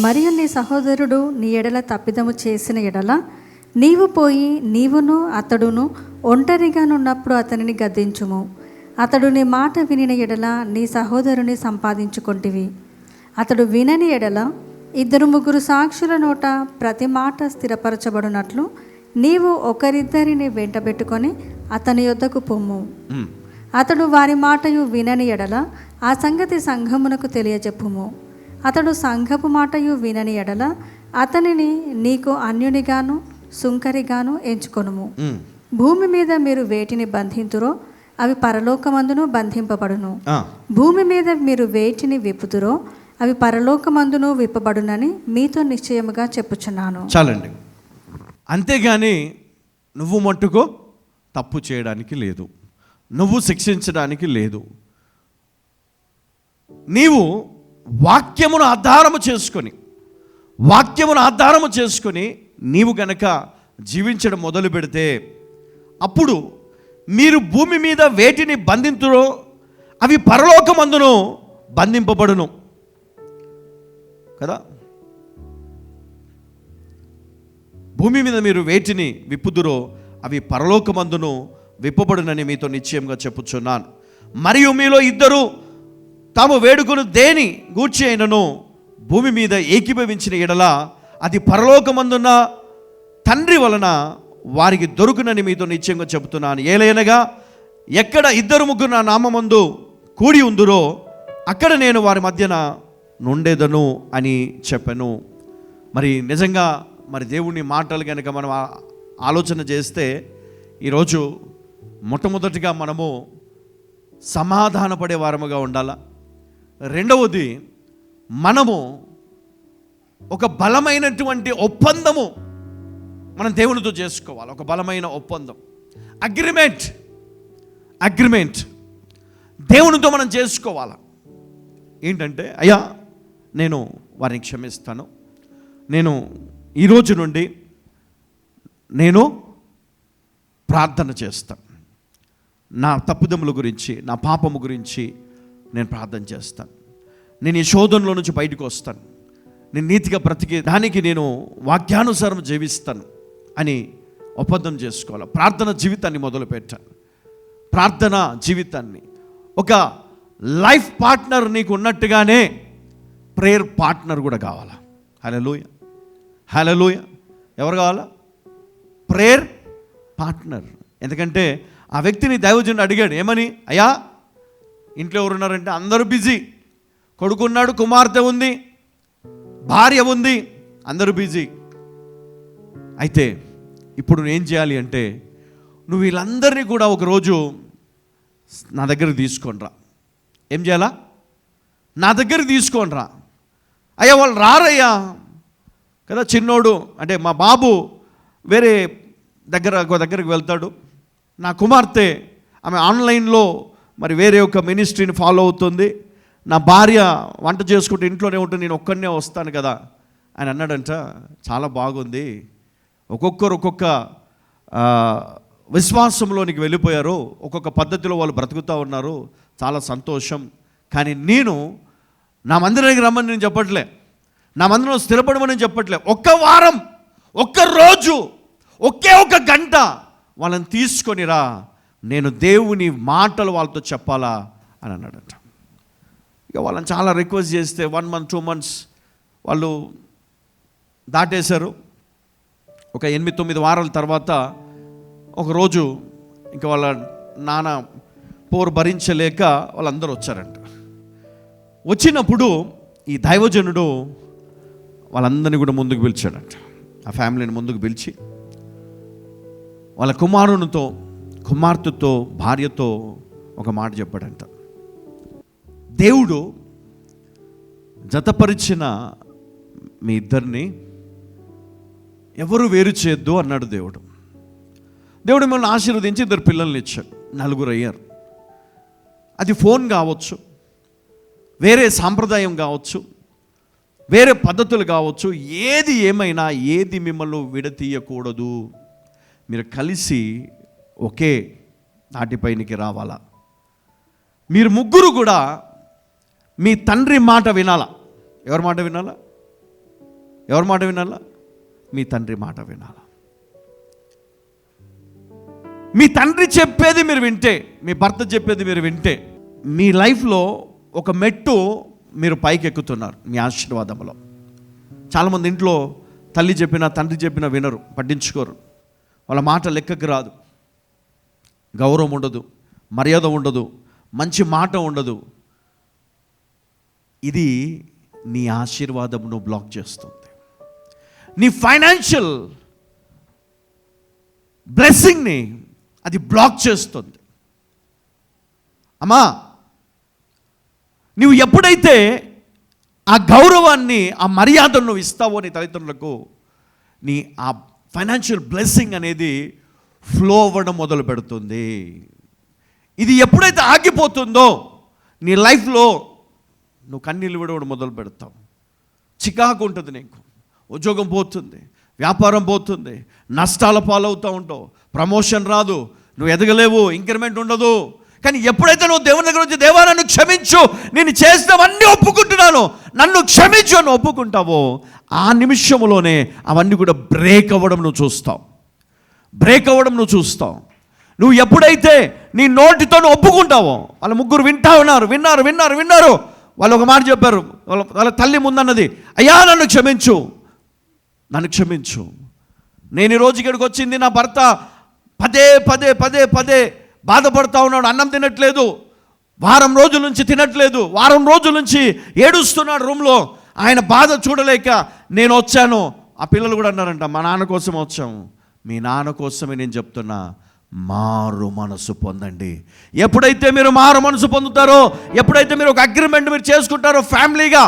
మరియు నీ సహోదరుడు నీ ఎడల తప్పిదము చేసిన ఎడల నీవు పోయి నీవును అతడును ఒంటరిగానున్నప్పుడు అతనిని గద్దించుము. అతడు నీ మాట వినిన ఎడల నీ సహోదరుని సంపాదించుకొంటివి. అతడు వినని ఎడల 2-3 సాక్షుల నోట ప్రతి మాట స్థిరపరచబడినట్లు నీవు ఒకరిద్దరిని వెంటబెట్టుకొని అతని యొద్దకు పొమ్ము. అతడు వారి మాటయు వినని ఎడల ఆ సంగతి సంఘమునకు తెలియజెప్పుము. అతడు సంఘపు మాటయు వినని ఎడల అతనిని నీకు అన్యునిగాను సుంకరిగాను ఎంచుకొనుము. భూమి మీద మీరు వేటిని బంధింతురో అవి పరలోకమందును బంధింపబడును. భూమి మీద మీరు వేటిని విప్పుతురో అవి పరలోకమందును విప్పబడునని మీతో నిశ్చయముగా చెప్పుచున్నాను. చాలండి. అంతేగాని నువ్వు మట్టుకో తప్పు చేయడానికి లేదు, నువ్వు శిక్షించడానికి లేదు. నీవు వాక్యమును ఆధారము చేసుకొని నీవు గనక జీవించడం మొదలు పెడితే అప్పుడు మీరు భూమి మీద వేటిని బంధింతురో అవి పరలోకమందును బంధింపబడును కదా. భూమి మీద మీరు వేటిని విప్పుదురో అవి పరలోకమందును విప్పబడునని మీతో నిశ్చయంగా చెప్పుచున్నాను. మరియు మీలో 2 తాము వేడుకొను దేని గూర్చి అయినను భూమి మీద ఏకీభవించిన ఎడల అది పరలోకమందున్న తండ్రి వలన వారికి దొరుకునని మీతో నిశ్చయంగా చెబుతున్నాను. ఏలైనగా ఎక్కడ 2-3 నా నామమందు కూడి ఉందురో అక్కడ నేను వారి మధ్యన నుండేదను అని చెప్పాను. మరి నిజంగా మరి దేవుని మాటలు కనుక మనం ఆలోచన చేస్తే ఈరోజు మొట్టమొదటిగా మనము సమాధానపడే వారముగా ఉండాలా. రెండవది, మనము ఒక బలమైనటువంటి ఒప్పందము మనం దేవునితో చేసుకోవాలి. ఒక బలమైన ఒప్పందం, అగ్రిమెంట్ దేవునితో మనం చేసుకోవాలి. ఏంటంటే, అయ్యా నేను వారిని క్షమిస్తాను, నేను ఈరోజు నుండి నేను ప్రార్థన చేస్తాను, నా తప్పుదముల గురించి నా పాపము గురించి నేను ప్రార్థన చేస్తాను, నేను ఈ శోధనలో నుంచి బయటకు వస్తాను, నేను నీతిగా బ్రతికే దానికి నేను వాక్యానుసారం జీవిస్తాను అని ఒప్పందం చేసుకోవాలి. ప్రార్థన జీవితాన్ని మొదలుపెట్టాను. ప్రార్థన జీవితాన్ని ఒక లైఫ్ పార్ట్నర్ నీకు ఉన్నట్టుగానే ప్రేయర్ పార్ట్నర్ కూడా కావాలా. హల్లెలూయా. ఎవరు కావాలా? Prayer partner. ఎందుకంటే ఆ వ్యక్తిని దైవజనుడు అడిగాడు, ఏమని? అయ్యా ఇంట్లో ఎవరున్నారంటే అందరూ బిజీ, కొడుకున్నాడు, కుమార్తె ఉంది, భార్య ఉంది, అందరూ బిజీ. అయితే ఇప్పుడు నువ్వేం చేయాలి అంటే, నువ్వు వీళ్ళందరినీ కూడా ఒకరోజు నా దగ్గరికి తీసుకొని రా. ఏం చేయాలా? నా దగ్గరికి తీసుకొని రా. అయ్యా వాళ్ళు రారయ్యా కదా. చిన్నోడు అంటే మా బాబు వేరే దగ్గరికి వెళ్తాడు, నా కుమార్తె ఆమె ఆన్లైన్లో మరి వేరే ఒక మినిస్ట్రీని ఫాలో అవుతుంది, నా భార్య వంట చేసుకుంటూ ఇంట్లోనే ఉంటుంది, నేను ఒక్కడనే వస్తాను కదా అని అన్నాడంట. చాలా బాగుంది, ఒక్కొక్కరు ఒక్కొక్క విశ్వాసంలోనికి వెళ్ళిపోయారు, ఒక్కొక్క పద్ధతిలో వాళ్ళు బ్రతుకుతూ ఉన్నారు, చాలా సంతోషం. కానీ నేను నా మందిరానికి రమ్మని నేను చెప్పట్లే, నా మందిరంలో స్థిరపడమని చెప్పట్లే. ఒక్క వారం, ఒక్క రోజు, ఒకే ఒక గంట వాళ్ళని తీసుకొని రా, నేను దేవుని మాటలు వాళ్ళతో చెప్పాలా అని అన్నాడట. ఇక వాళ్ళని చాలా రిక్వెస్ట్ చేస్తే 1 month 2 months వాళ్ళు దాటేశారు. ఒక 8-9 వారాల తర్వాత ఒకరోజు ఇంకా వాళ్ళ నాన్న పోరు భరించలేక వాళ్ళందరూ వచ్చారంట. వచ్చినప్పుడు ఈ దైవజనుడు వాళ్ళందరినీ కూడా ముందుకు పిలిచాడంట. ఆ ఫ్యామిలీని ముందుకు పిలిచి వాళ్ళ కుమారునితో, కుమార్తెతో, భార్యతో ఒక మాట చెప్పాడంట. దేవుడు జతపరిచిన మీ ఇద్దరిని ఎవరు వేరు చేయొద్దు అన్నాడు దేవుడు. దేవుడు మిమ్మల్ని ఆశీర్వదించి 2 పిల్లల్ని ఇచ్చాడు, 4 అయ్యారు. అది ఫోన్ కావచ్చు, వేరే సాంప్రదాయం కావచ్చు, వేరే పద్ధతులు కావచ్చు, ఏది ఏమైనా ఏది మిమ్మల్ని విడతీయకూడదు. మీరు కలిసి ఒకే నాటిపైనికి రావాలా. మీరు ముగ్గురు కూడా మీ తండ్రి మాట వినాలా. ఎవరి మాట వినాలా? ఎవరి మాట వినాలా? మీ తండ్రి మాట వినాలా. మీ తండ్రి చెప్పేది మీరు వింటే, మీ భర్త చెప్పేది మీరు వింటే, మీ లైఫ్లో ఒక మెట్టు మీరు పైకి ఎక్కుతున్నారు మీ ఆశీర్వాదంలో. చాలామంది ఇంట్లో తల్లి చెప్పినా తండ్రి చెప్పినా వినరు, పట్టించుకోరు. వాళ్ళ మాట లెక్కకు రాదు. గౌరవం ఉండదు, మర్యాద ఉండదు, మంచి మాట ఉండదు. ఇది నీ ఆశీర్వాదమును బ్లాక్ చేస్తుంది. నీ ఫైనాన్షియల్ బ్లెస్సింగ్ని అది బ్లాక్ చేస్తుంది. అమ్మా, నువ్వు ఎప్పుడైతే ఆ గౌరవాన్ని, ఆ మర్యాదను నువ్వు ఇస్తావో నీ తల్లిదండ్రులకు, నీ ఆ ఫైనాన్షియల్ బ్లెస్సింగ్ అనేది ఫ్లో అవ్వడం మొదలు పెడుతుంది. ఇది ఎప్పుడైతే ఆగిపోతుందో నీ లైఫ్లో నువ్వు కన్నీళ్ళు విడవడం మొదలు పెడతావు. చికాకు ఉంటుంది, నీకు ఉద్యోగం పోతుంది, వ్యాపారం పోతుంది, నష్టాల పాలవుతూ ఉంటావు, ప్రమోషన్ రాదు, నువ్వు ఎదగలేవు, ఇంక్రిమెంట్ ఉండదు. కానీ ఎప్పుడైతే నువ్వు దేవుని దగ్గర వచ్చి దేవా నన్ను క్షమించు, నేను చేసినవన్నీ ఒప్పుకుంటున్నాను, నన్ను క్షమించు అని ఒప్పుకుంటావో ఆ నిమిషంలోనే అవన్నీ కూడా బ్రేక్ అవ్వడం నువ్వు చూస్తావు. బ్రేక్ అవ్వడం నువ్వు చూస్తావు. నువ్వు ఎప్పుడైతే నీ నోటితో నువ్వు ఒప్పుకుంటావో, వాళ్ళ ముగ్గురు విన్నారు. వాళ్ళు ఒక మాట చెప్పారు. వాళ్ళ తల్లి ముందన్నది, అయ్యా నన్ను క్షమించు, నేను ఈ రోజు ఇక్కడికి వచ్చింది, నా భర్త పదే బాధపడతా ఉన్నాడు, అన్నం తినట్లేదు, వారం రోజుల నుంచి తినట్లేదు, వారం రోజుల నుంచి ఏడుస్తున్నాడు రూమ్లో. ఆయన బాధ చూడలేక నేను వచ్చాను. ఆ పిల్లలు కూడా అన్నారంట, మా నాన్న కోసం వచ్చాము. మీ నాన్న కోసమే నేను చెప్తున్నా, మారు మనసు పొందండి. ఎప్పుడైతే మీరు మారు మనసు పొందుతారో, ఎప్పుడైతే మీరు ఒక అగ్రిమెంట్ మీరు చేసుకుంటారో ఫ్యామిలీగా,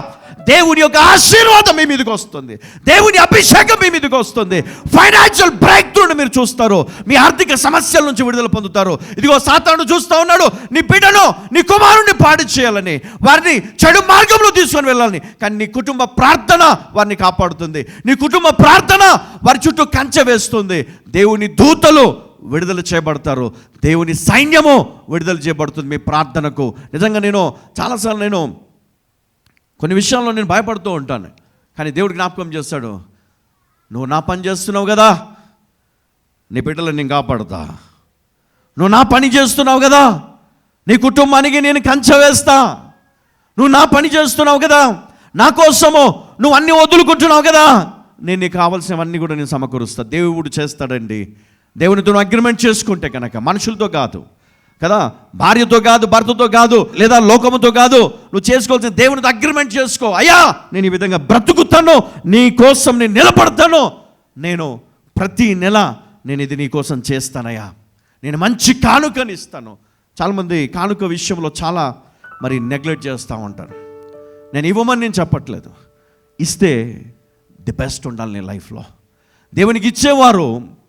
దేవుని యొక్క ఆశీర్వాదం మీ మీదకి వస్తుంది, దేవుని అభిషేకం మీ మీదకి వస్తుంది, ఫైనాన్షియల్ బ్రేక్ త్రూని మీరు చూస్తారు, మీ ఆర్థిక సమస్యల నుంచి విడుదల పొందుతారు. ఇదిగో సాతాను చూస్తూ ఉన్నాడు, నీ బిడ్డను, నీ కుమారుణ్ణి పాడు చేయాలని, వారిని చెడు మార్గంలో తీసుకొని వెళ్ళాలని. కానీ నీ కుటుంబ ప్రార్థన వారిని కాపాడుతుంది, నీ కుటుంబ ప్రార్థన వారి చుట్టూ కంచె వేస్తుంది. దేవుని దూతలు విడుదల చేయబడతారు, దేవుని సైన్యము విడుదల చేయబడుతుంది మీ ప్రార్థనకు. నిజంగా నేను చాలాసార్లు కొన్ని విషయాల్లో నేను భయపడుతూ ఉంటాను. కానీ దేవుడు జ్ఞాపకం చేస్తాడు, నువ్వు నా పని చేస్తున్నావు కదా, నీ బిడ్డలను నేను కాపాడుతా. నువ్వు నా పని చేస్తున్నావు కదా, నీ కుటుంబానికి నేను కంచె వేస్తా. నువ్వు నా పని చేస్తున్నావు కదా, నా కోసము నువ్వు అన్నీ వదులుకుంటున్నావు కదా, నేను నీకు కావాల్సినవన్నీ కూడా నేను సమకూరుస్తా. దేవుడు చేస్తాడండి. దేవునితో అగ్రిమెంట్ చేసుకుంటే కనుక, మనుషులతో కాదు కదా, భార్యతో కాదు, భర్తతో కాదు, లేదా లోకముతో కాదు, నువ్వు చేసుకోవాల్సిన దేవునితో అగ్రిమెంట్ చేసుకో. అయ్యా నేను ఈ విధంగా బ్రతుకుతాను, నీ కోసం నేను నిలబడతాను, నేను ప్రతి నెల నేను ఇది నీ కోసం చేస్తానయ్యా, నేను మంచి కానుకని ఇస్తాను. చాలామంది కానుక విషయంలో చాలా నెగ్లెక్ట్ చేస్తూ ఉంటారు. నేను ఇవ్వమని నేను చెప్పట్లేదు, ఇస్తే ది బెస్ట్ ఉండాలి నీ లైఫ్లో. దేవునికి ఇచ్చేవారు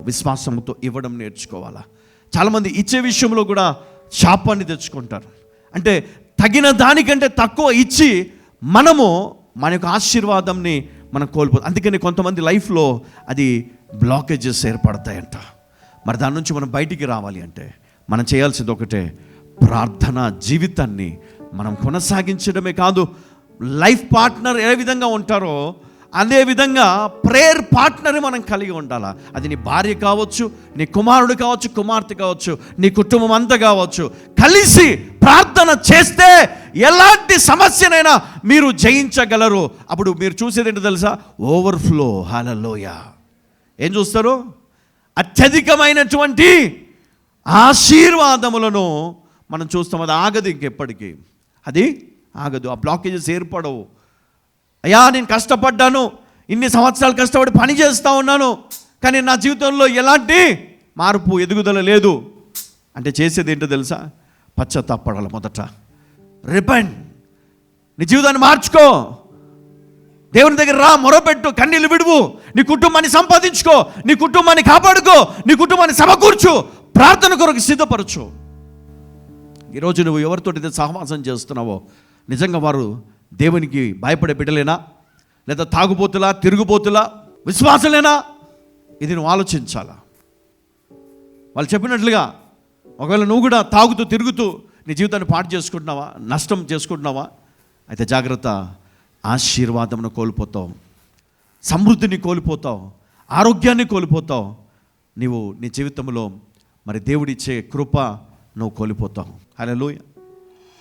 విశ్వాసంతో ఇవ్వడం నేర్చుకోవాలా. చాలామంది ఇచ్చే విషయంలో కూడా శాపాన్ని తెచ్చుకుంటారు. అంటే తగిన దానికంటే తక్కువ ఇచ్చి మన యొక్క ఆశీర్వాదంని మనం కోల్పోతాం. అందుకని కొంతమంది లైఫ్లో అది బ్లాకేజెస్ ఏర్పడతాయంట. మరి దాని నుంచి మనం బయటికి రావాలి అంటే మనం చేయాల్సింది ఒకటే, ప్రార్థన జీవితాన్ని మనం కొనసాగించడమే కాదు, లైఫ్ పార్ట్నర్ ఏ విధంగా ఉంటారో అదే విధంగా ప్రేయర్ పార్ట్నర్ మనం కలిగి ఉండాలి. అది నీ భార్య కావచ్చు, నీ కుమారుడు కావచ్చు, కుమార్తె కావచ్చు, నీ కుటుంబం అంతా కావచ్చు. కలిసి ప్రార్థన చేస్తే ఎలాంటి సమస్యనైనా మీరు జయించగలరు. అప్పుడు మీరు చూసేది ఏంటో తెలుసా? ఓవర్ఫ్లో. హల్లెలూయా. ఏం చూస్తారు? అత్యధికమైనటువంటి ఆశీర్వాదములను మనం చూస్తాం. అది ఆగదు, ఇంకెప్పటికీ అది ఆగదు. ఆ బ్లాకేజెస్ ఏర్పడవు. అయ్యా నేను కష్టపడ్డాను, ఇన్ని సంవత్సరాలు కష్టపడి పని చేస్తూ ఉన్నాను, కానీ నా జీవితంలో ఎలాంటి మార్పు ఎదుగుదల లేదు అంటే చేసేది ఏంటో తెలుసా? పశ్చాత్తాపడాలి. మొదట రిపెంట్, నీ జీవితాన్ని మార్చుకో, దేవుని దగ్గర రా, మొరపెట్టు, కన్నీళ్ళు విడువు, నీ కుటుంబాన్ని సంపాదించుకో, నీ కుటుంబాన్ని కాపాడుకో, నీ కుటుంబాన్ని సమకూర్చు, ప్రార్థన కొరకు సిద్ధపరచు. ఈరోజు నువ్వు ఎవరితోటి సహవాసం చేస్తున్నావో నిజంగా వారు దేవునికి భయపడే బిడ్డలేనా, లేదా తాగుబోతులా, తిరుగుబోతులా, విశ్వాసలేనా? ఇది నువ్వు ఆలోచించాలా. వాళ్ళు చెప్పినట్లుగా ఒకవేళ నువ్వు కూడా తాగుతూ తిరుగుతూ నీ జీవితాన్ని పాడు చేసుకుంటున్నావా, నష్టం చేసుకుంటున్నావా, అయితే జాగ్రత్త, ఆశీర్వాదమును కోల్పోతావు. సమృద్ధిని కోల్పోతావు, ఆరోగ్యాన్ని కోల్పోతావు. నీవు నీ జీవితంలో మరి దేవుడిచ్చే కృప నువ్వు కోల్పోతావు. హల్లెలూయా,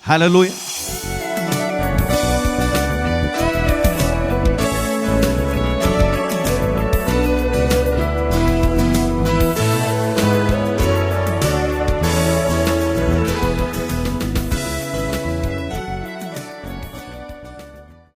హల్లెలూయా.